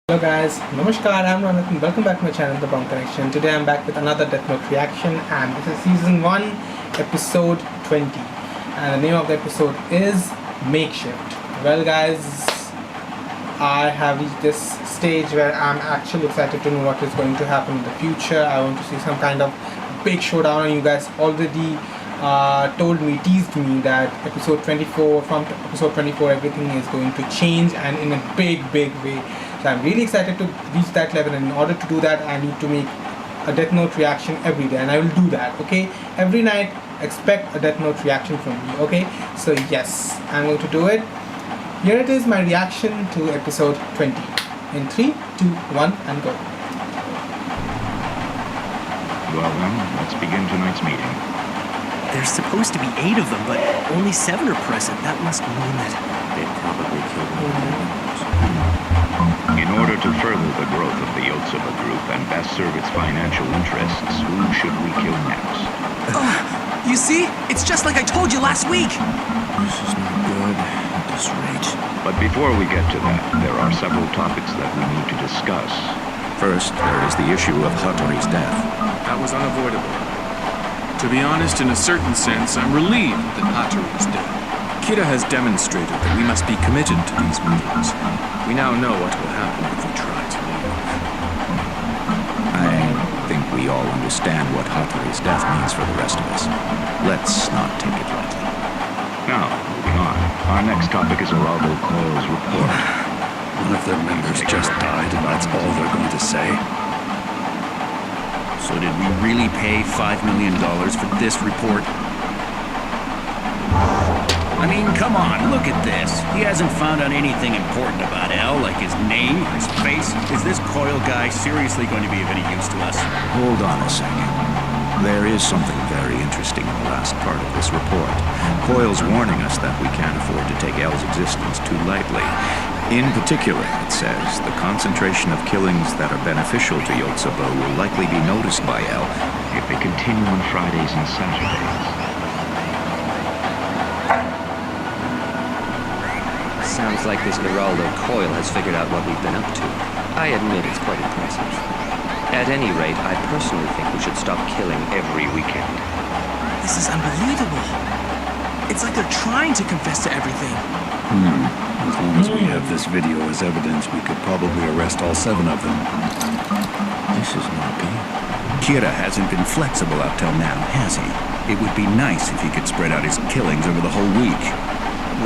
Hello guys, Namaskar, I'm Ronat and welcome back to my channel The Bomb Connection. Today I'm back with another Death Note reaction and this is season 1 episode 20 and the name of the episode is Makeshift. Well guys, I have reached this stage where I'm actually excited to know what is going to happen in the future. I want to see some kind of big showdown and you guys already teased me that episode 24, from episode 24 everything is going to change and in a big way. So I'm really excited to reach that level, and in order to do that I need to make a Death Note reaction every day, and I will do that, okay? Every night expect a Death Note reaction from me, okay? So yes, I'm going to do it. Here it is, my reaction to episode 20. In 3, 2, 1 and go. Well then, let's begin tonight's meeting. There's supposed to be 8 of them, but only 7 are present. That must mean that they probably killed one. In order to further the growth of the Yotsuba group and best serve its financial interests, who should we kill next? You see? It's just like I told you last week! This is not good at this rate. But before we get to that, there are several topics that we need to discuss. First, there is the issue of Hattori's death. That was unavoidable. To be honest, in a certain sense, I'm relieved that Hattori is dead. Kira has demonstrated that we must be committed to these meetings. We now know what will happen if we try to leave. I think we all understand what Hattori's death means for the rest of us. Let's not take it lightly. Now, moving on. Our next topic is Geraldo Coyle's report. One of their members just died, and that's all they're going to say. So did we really pay $5 million for this report? I mean, come on, look at this. He hasn't found out anything important about L, like his name, his face. Is this Coyle guy seriously going to be of any use to us? Hold on a second. There is something very interesting in the last part of this report. Coyle's warning us that we can't afford to take L's existence too lightly. In particular, it says, the concentration of killings that are beneficial to Yotsuba will likely be noticed by L if they continue on Fridays and Saturdays. Sounds like this Geraldo Coyle has figured out what we've been up to. I admit it's quite impressive. At any rate, I personally think we should stop killing every weekend. This is unbelievable. It's like they're trying to confess to everything. As long as we have this video as evidence, we could probably arrest all 7 of them. This is not good. Kira hasn't been flexible up till now, has he? It would be nice if he could spread out his killings over the whole week.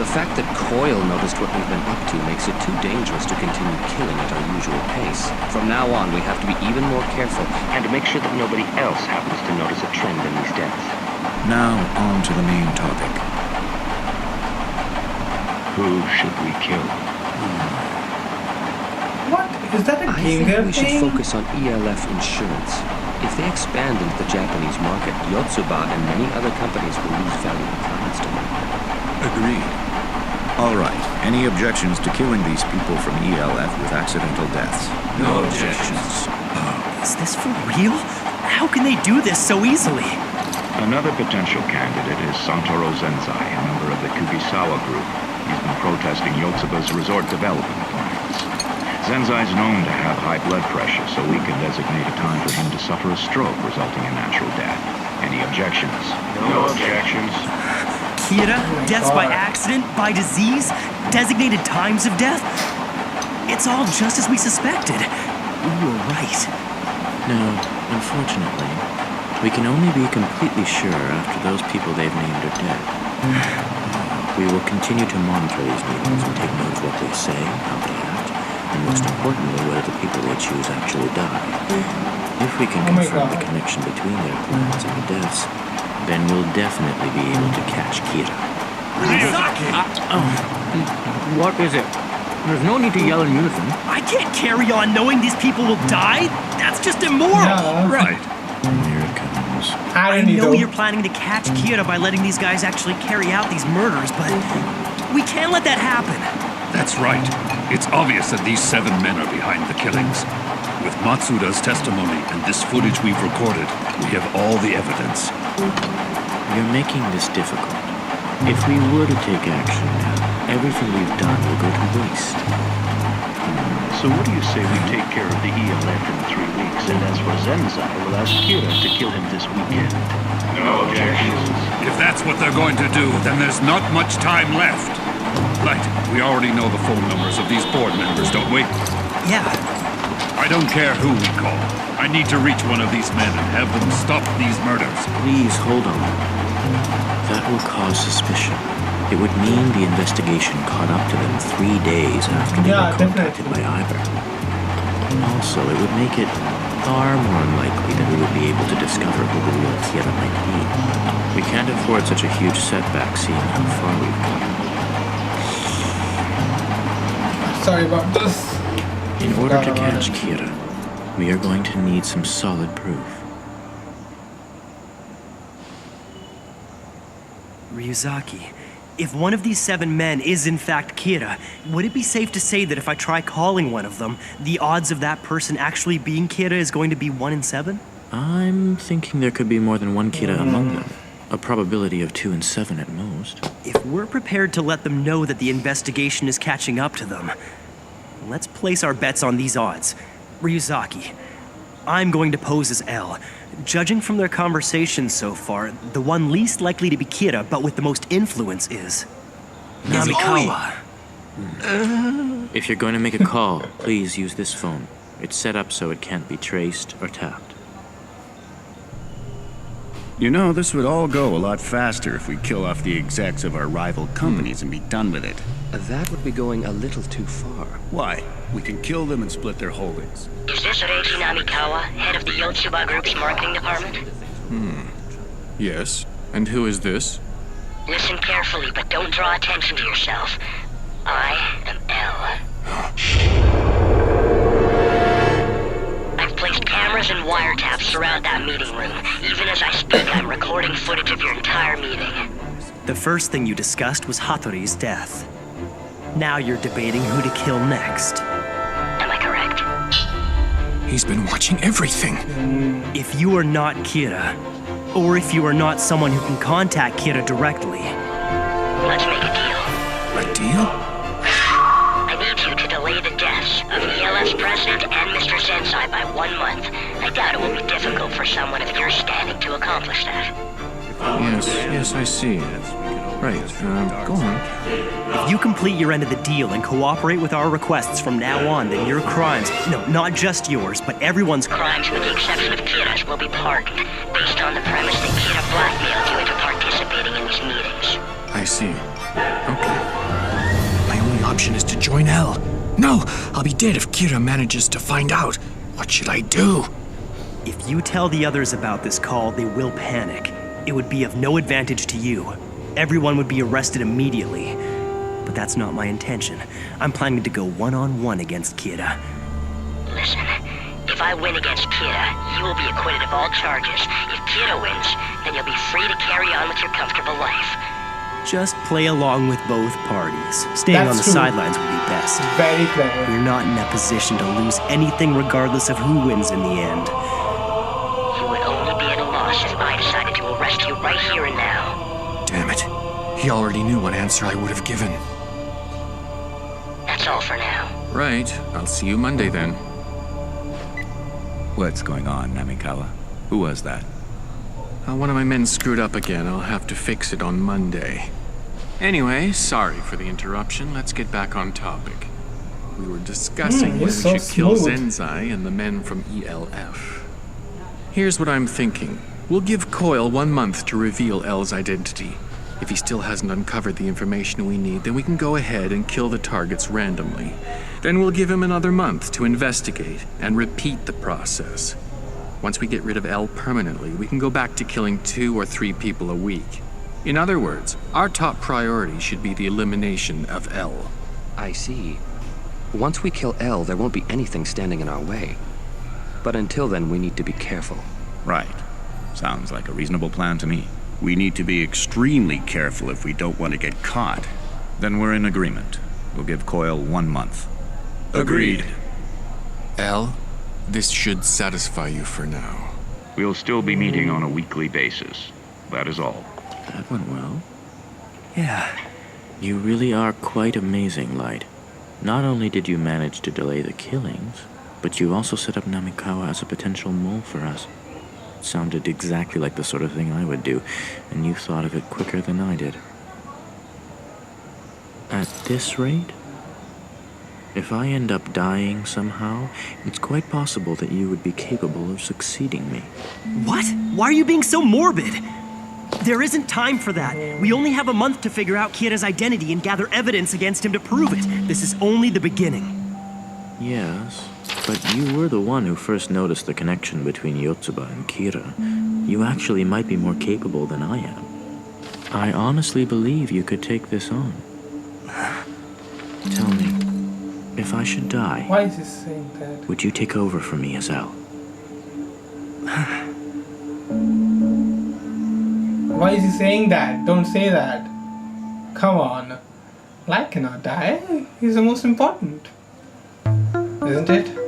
The fact that Coyle noticed what we've been up to makes it too dangerous to continue killing at our usual pace. From now on, we have to be even more careful and to make sure that nobody else happens to notice a trend in these deaths. Now, on to the main topic. Who should we kill? What? Is that a I game think they're we should playing? focus on ELF insurance. If they expand into the Japanese market, Yotsuba and many other companies will lose valuable clients to them. Agreed. All right. Any objections to killing these people from ELF with accidental deaths? No objections. Is this for real? How can they do this so easily? Another potential candidate is Santoro Zenzai, a member of the Kugisawa group. He's been protesting Yotsuba's resort development plans. Zenzai's known to have high blood pressure, so we can designate a time for him to suffer a stroke resulting in natural death. Any objections? No objections. Kira, deaths by accident, by disease, designated times of death. It's all just as we suspected. We were right. No, unfortunately, we can only be completely sure after those people they've named are dead. We will continue to monitor these meetings and take note of what they say, how they act, and most importantly, whether the people they choose actually die. If we can confirm the connection between their plans and the deaths, then we'll definitely be able to catch Kira. What is it? There's no need to yell in unison. I can't carry on knowing these people will die. That's just immoral. Yeah. Right. Here it comes. I know you're planning to catch Kira by letting these guys actually carry out these murders, but we can't let that happen. That's right. It's obvious that these 7 men are behind the killings. With Matsuda's testimony and this footage we've recorded, we have all the evidence. You're making this difficult. If we were to take action now, everything we've done will go to waste. So what do you say we take care of the ELF in 3 weeks, and as for Zenzai, we'll ask Kira to kill him this weekend? No objections. If that's what they're going to do, then there's not much time left. Light, we already know the phone numbers of these board members, don't we? Yeah. I don't care who we call. I need to reach one of these men and have them stop these murders. Please hold on. That will cause suspicion. It would mean the investigation caught up to them 3 days after they were contacted by Ivor. Also, it would make it far more unlikely that we would be able to discover who the real Kira might be. We can't afford such a huge setback seeing how far we've come. Sorry about this. In order to catch Kira, we are going to need some solid proof. Ryuzaki, if one of these 7 men is in fact Kira, would it be safe to say that if I try calling one of them, the odds of that person actually being Kira is going to be 1 in 7? I'm thinking there could be more than one Kira among them. A probability of 2 in 7 at most. If we're prepared to let them know that the investigation is catching up to them, let's place our bets on these odds. Ryuzaki, I'm going to pose as L. Judging from their conversations so far, the one least likely to be Kira, but with the most influence is Namikawa. If you're going to make a call, please use this phone. It's set up so it can't be traced or tapped. You know, this would all go a lot faster if we kill off the execs of our rival companies and be done with it. That would be going a little too far. Why? We can kill them and split their holdings. Is this Reiji Namikawa, head of the Yotsuba Group's marketing department? Yes. And who is this? Listen carefully, but don't draw attention to yourself. I am L. I've placed cameras and wiretaps throughout that meeting room. Even as I speak, I'm recording footage of your entire meeting. The first thing you discussed was Hattori's death. Now you're debating who to kill next. Am I correct? He's been watching everything. If you are not Kira, or if you are not someone who can contact Kira directly... Let's make a deal. A deal? I need you to delay the deaths of ELF's president and Mr. Zenzai by 1 month. I doubt it will be difficult for someone of your standing to accomplish that. Yes, I see. Right, go on. If you complete your end of the deal and cooperate with our requests from now on, then your crimes, no, not just yours, but everyone's crimes with the exception of Kira's will be pardoned, based on the premise that Kira blackmailed you into participating in these meetings. I see. Okay. My only option is to join L. No, I'll be dead if Kira manages to find out. What should I do? If you tell the others about this call, they will panic. It would be of no advantage to you. Everyone would be arrested immediately. But that's not my intention. I'm planning to go one-on-one against Kira. Listen, if I win against Kira, you will be acquitted of all charges. If Kira wins, then you'll be free to carry on with your comfortable life. Just play along with both parties. Staying on the sidelines would be best. Very clever. You're not in a position to lose anything regardless of who wins in the end. You would only be at a loss if I decided to arrest you right here and now. Damn it. He already knew what answer I would have given. That's all for now. Right. I'll see you Monday then. What's going on, Namikawa? Who was that? One of my men screwed up again. I'll have to fix it on Monday. Anyway, sorry for the interruption. Let's get back on topic. We were discussing when we should kill Zenzai and the men from ELF. Here's what I'm thinking. We'll give Coyle 1 month to reveal L's identity. If he still hasn't uncovered the information we need, then we can go ahead and kill the targets randomly. Then we'll give him another month to investigate and repeat the process. Once we get rid of L permanently, we can go back to killing 2 or 3 people a week. In other words, our top priority should be the elimination of L. I see. Once we kill L, there won't be anything standing in our way. But until then, we need to be careful. Right. Sounds like a reasonable plan to me. We need to be extremely careful if we don't want to get caught. Then we're in agreement. We'll give Coyle 1 month. Agreed. L, this should satisfy you for now. We'll still be meeting on a weekly basis. That is all. That went well. Yeah. You really are quite amazing, Light. Not only did you manage to delay the killings, but you also set up Namikawa as a potential mole for us. It sounded exactly like the sort of thing I would do, and you thought of it quicker than I did. At this rate, if I end up dying somehow, it's quite possible that you would be capable of succeeding me. What? Why are you being so morbid? There isn't time for that. We only have a month to figure out Kira's identity and gather evidence against him to prove it. This is only the beginning. Yes, but you were the one who first noticed the connection between Yotsuba and Kira. You actually might be more capable than I am. I honestly believe you could take this on. Tell me, if I should die, Why is he saying that? would you take over for me as L? Why is he saying that? Don't say that. Come on. Light cannot die. He's the most important. Isn't it?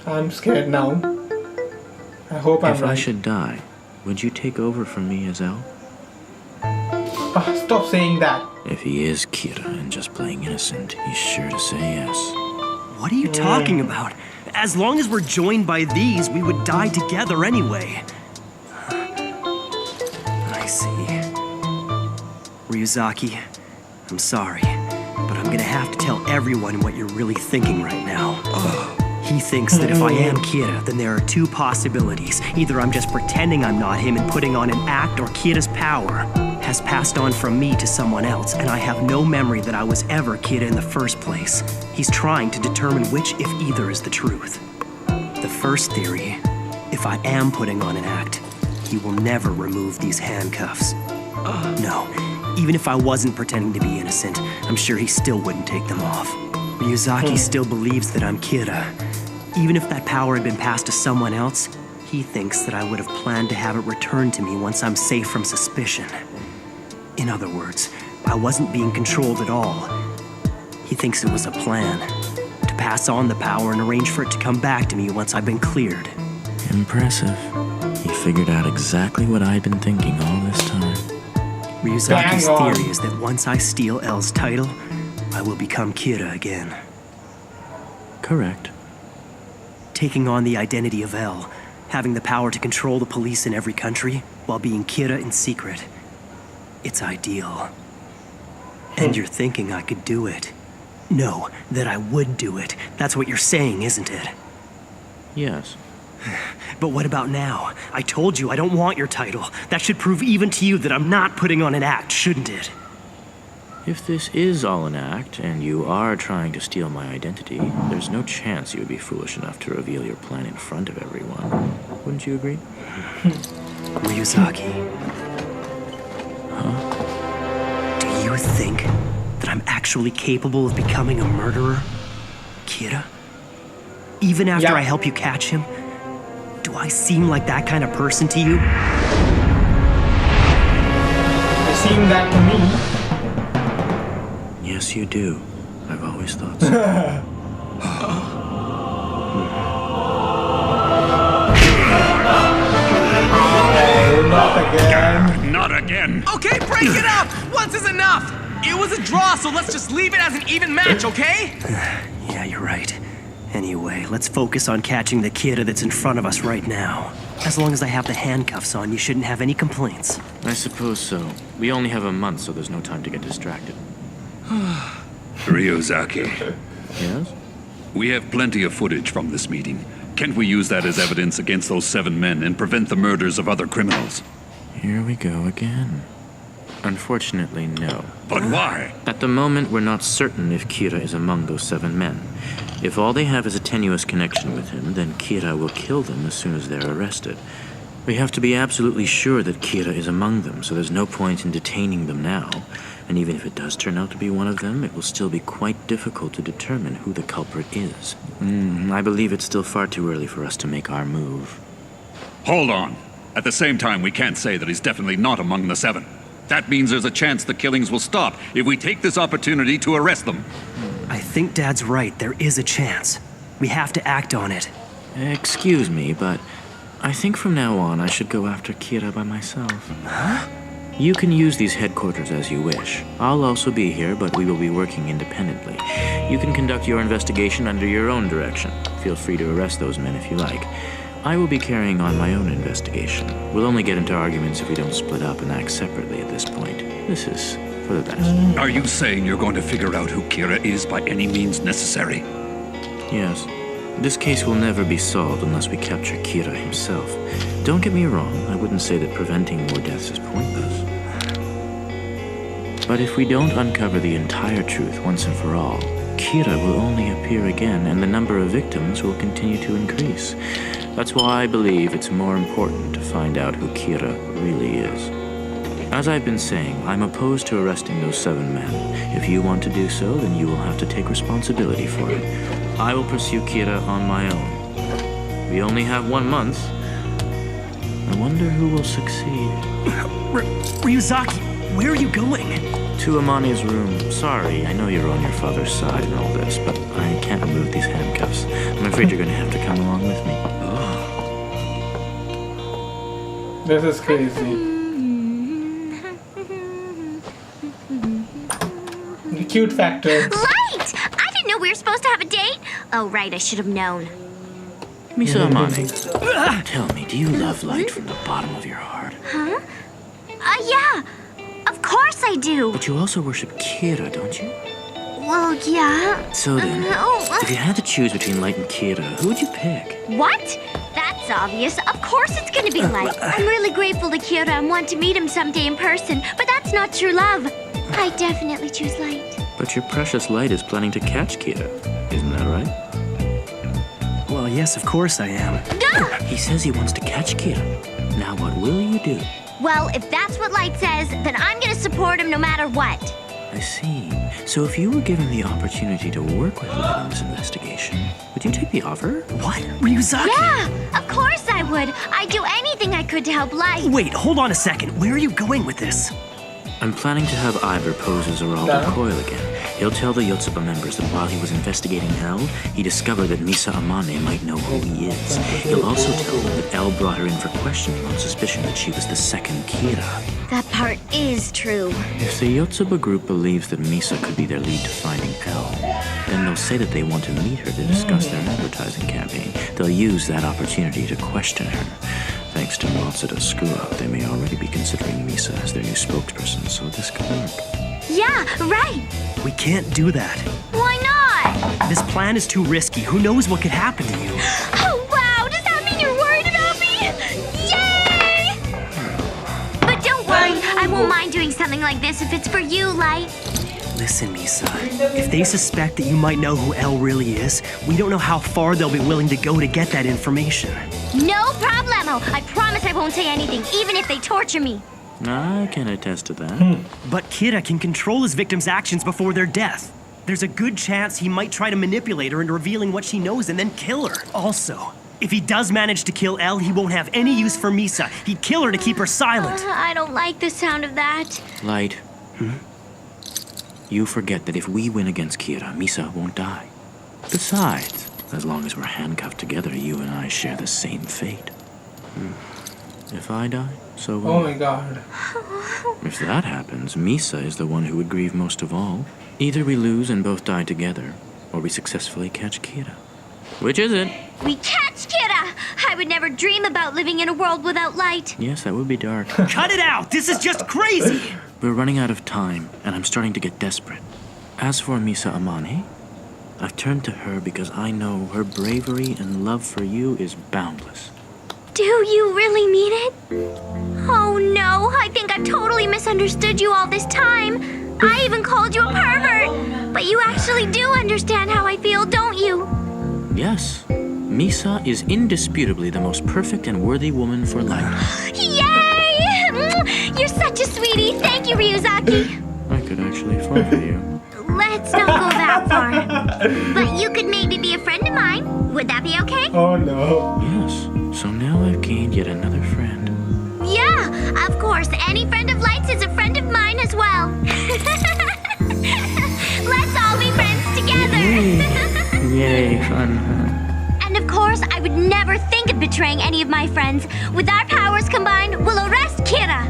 I'm scared now. I hope I'm If right. I should die, would you take over for me as L? Stop saying that. If he is Kira and just playing innocent, he's sure to say yes. What are you talking about? As long as we're joined by these, we would die together anyway. I see. Ryuzaki, I'm sorry, but I'm gonna have to tell everyone what you're really thinking right now. He thinks that if I am Kira, then there are two possibilities. Either I'm just pretending I'm not him and putting on an act, or Kira's power has passed on from me to someone else, and I have no memory that I was ever Kira in the first place. He's trying to determine which, if either, is the truth. The first theory, if I am putting on an act, he will never remove these handcuffs. No, even if I wasn't pretending to be innocent, I'm sure he still wouldn't take them off. Ryuzaki still believes that I'm Kira. Even if that power had been passed to someone else, he thinks that I would have planned to have it returned to me once I'm safe from suspicion. In other words, I wasn't being controlled at all. He thinks it was a plan, to pass on the power and arrange for it to come back to me once I've been cleared. Impressive. He figured out exactly what I'd been thinking all this time. Ryuzaki's Bang on. theory is that once I steal L's title, I will become Kira again. Correct. Taking on the identity of L, having the power to control the police in every country, while being Kira in secret. It's ideal. And you're thinking I could do it. No, that I would do it. That's what you're saying, isn't it? Yes. But what about now? I told you I don't want your title. That should prove even to you that I'm not putting on an act, shouldn't it? If this is all an act, and you are trying to steal my identity, there's no chance you would be foolish enough to reveal your plan in front of everyone. Wouldn't you agree? Ryuzaki. Do you think that I'm actually capable of becoming a murderer? Kira? Even after I help you catch him? Do I seem like that kind of person to you? It seemed that to me. Yes, you do. I've always thought so. Not again. Not again! Okay, break it up! Once is enough! It was a draw, so let's just leave it as an even match, okay? Yeah, you're right. Anyway, let's focus on catching the Kira that's in front of us right now. As long as I have the handcuffs on, you shouldn't have any complaints. I suppose so. We only have a month, so there's no time to get distracted. Ryuzaki, Yes? we have plenty of footage from this meeting. Can't we use that as evidence against those 7 men and prevent the murders of other criminals? Here we go again. Unfortunately, no. But why? At the moment, we're not certain if Kira is among those 7 men. If all they have is a tenuous connection with him, then Kira will kill them as soon as they're arrested. We have to be absolutely sure that Kira is among them, so there's no point in detaining them now. And even if it does turn out to be one of them, it will still be quite difficult to determine who the culprit is. I believe it's still far too early for us to make our move. Hold on. At the same time, we can't say that he's definitely not among the 7. That means there's a chance the killings will stop if we take this opportunity to arrest them. I think Dad's right. There is a chance. We have to act on it. Excuse me, but I think from now on I should go after Kira by myself. Huh? You can use these headquarters as you wish. I'll also be here, but we will be working independently. You can conduct your investigation under your own direction. Feel free to arrest those men if you like. I will be carrying on my own investigation. We'll only get into arguments if we don't split up and act separately at this point. This is for the best. Are you saying you're going to figure out who Kira is by any means necessary? Yes. This case will never be solved unless we capture Kira himself. Don't get me wrong, I wouldn't say that preventing more deaths is pointless. But if we don't uncover the entire truth once and for all, Kira will only appear again and the number of victims will continue to increase. That's why I believe it's more important to find out who Kira really is. As I've been saying, I'm opposed to arresting those 7 men. If you want to do so, then you will have to take responsibility for it. I will pursue Kira on my own. We only have 1 month. I wonder who will succeed. Ryuzaki, where are you going? To Amani's room. Sorry, I know you're on your father's side and all this, but I can't remove these handcuffs. I'm afraid you're going to have to come along with me. This is crazy. The cute factor. Light! I didn't know we were supposed to have a date. Oh, right, I should have known. Misa Amani, tell me, do you love Light from the bottom of your heart? Huh? Yeah. Of course I do. But you also worship Kira, don't you? Well, yeah. So then, if you had to choose between Light and Kira, who would you pick? What? That's obvious. Of course it's gonna be Light. I'm really grateful to Kira and want to meet him someday in person, but that's not true love. I definitely choose Light. But your precious Light is planning to catch Kira, isn't that right? Well, yes, of course I am. He says he wants to catch Kira. Now what will you do? Well, if that's what Light says, then I'm gonna support him no matter what. I see. So if you were given the opportunity to work with Light on this investigation, would you take the offer? What? Ryuzaki? Yeah, of course I would. I'd do anything I could to help Light. Wait, hold on a second. Where are you going with this? I'm planning to have Ivor pose as Geraldo Coil again. He'll tell the Yotsuba members that while he was investigating Elle, he discovered that Misa Amane might know who he is. He'll also tell them that Elle brought her in for questioning on suspicion that she was the second Kira. That part is true. If the Yotsuba group believes that Misa could be their lead to finding Elle, then they'll say that they want to meet her to discuss their advertising campaign. They'll use that opportunity to question her. Thanks to Matsuda's screw-up, they may already be considering Misa as their new spokesperson, so this could work. Yeah, right. We can't do that. Why not? This plan is too risky. Who knows what could happen to you? Oh, wow. Does that mean you're worried about me? Yay! But don't worry. I won't mind doing something like this if it's for you, Light. Listen, Misa. If they suspect that you might know who Elle really is, we don't know how far they'll be willing to go to get that information. No problemo. I promise I won't say anything, even if they torture me. I can attest to that. But Kira can control his victim's actions before their death. There's a good chance he might try to manipulate her into revealing what she knows and then kill her. Also, if he does manage to kill Elle, he won't have any use for Misa. He'd kill her to keep her silent. I don't like the sound of that. Light. You forget that if we win against Kira, Misa won't die. Besides, as long as we're handcuffed together, you and I share the same fate. If I die, so will Oh my god. If that happens, Misa is the one who would grieve most of all. Either we lose and both die together, or we successfully catch Kira. Which is it? We catch Kira! I would never dream about living in a world without Light. Yes, that would be dark. Cut it out! This is just crazy! We're running out of time, and I'm starting to get desperate. As for Misa Amane, I've turned to her because I know her bravery and love for you is boundless. Do you really mean it? Oh no, I think I've totally misunderstood you all this time. I even called you a pervert. But you actually do understand how I feel, don't you? Yes. Misa is indisputably the most perfect and worthy woman for life. Yay! You're such a sweetie. Thank you, Ryuzaki. I could actually fall for you. Let's not go that far. But you could maybe be a friend of mine. Would that be okay? Oh no. Yes. So now I've gained yet another friend. Yeah, of course. Any friend of Light's is a friend of mine as well. Let's all be friends together. Yay, fun. And of course, I would never think of betraying any of my friends. With our powers combined, we'll arrest Kira.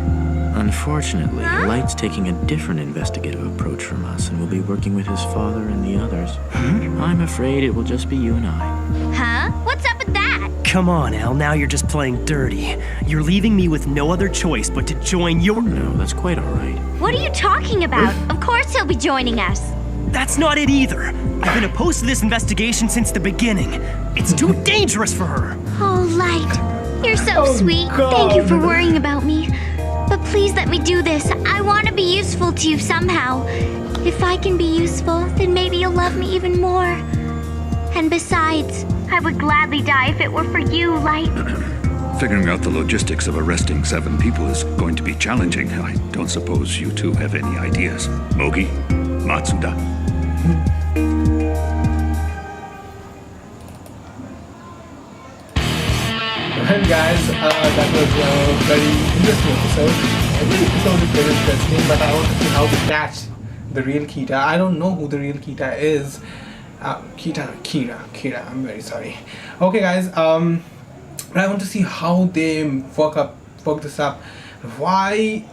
Unfortunately, Light's taking a different investigative approach from us and will be working with his father and the others. I'm afraid it will just be you and I. Huh? What's up with that? Come on, El, now you're just playing dirty. You're leaving me with no other choice but to join your... No, that's quite all right. What are you talking about? Of course he'll be joining us. That's not it either. I've been opposed to this investigation since the beginning. It's too dangerous for her. Oh, Light, you're so sweet. God. Thank you for worrying about me. But please let me do this. I want to be useful to you somehow. If I can be useful, then maybe you'll love me even more. And besides, I would gladly die if it were for you, Light. Figuring out the logistics of arresting 7 people is going to be challenging. I don't suppose you two have any ideas. Mogi? Matsuda? Well guys, that was a very interesting episode. Every episode is very interesting, but I want to see how they catch the real Kita. I don't know who the real Kita is. Kira, I'm very sorry. Okay guys, but I want to see how they work this up. Why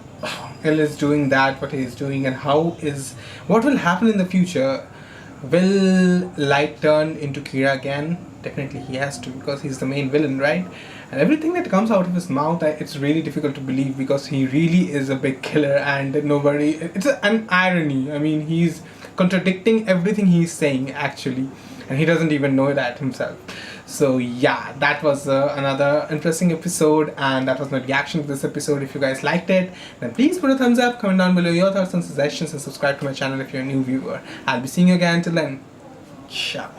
El is doing that, what he is doing, and what will happen in the future. Will Light turn into Kira again? Definitely he has to, because he's the main villain, right? And everything that comes out of his mouth, it's really difficult to believe, because he really is a big killer, and it's an irony. I mean, he's contradicting everything he's saying actually, and he doesn't even know that himself. So yeah, that was another interesting episode, and that was my reaction to this episode. If you guys liked it, then please put a thumbs up, comment down below your thoughts and suggestions, and subscribe to my channel if you're a new viewer. I'll be seeing you again. Till then, ciao.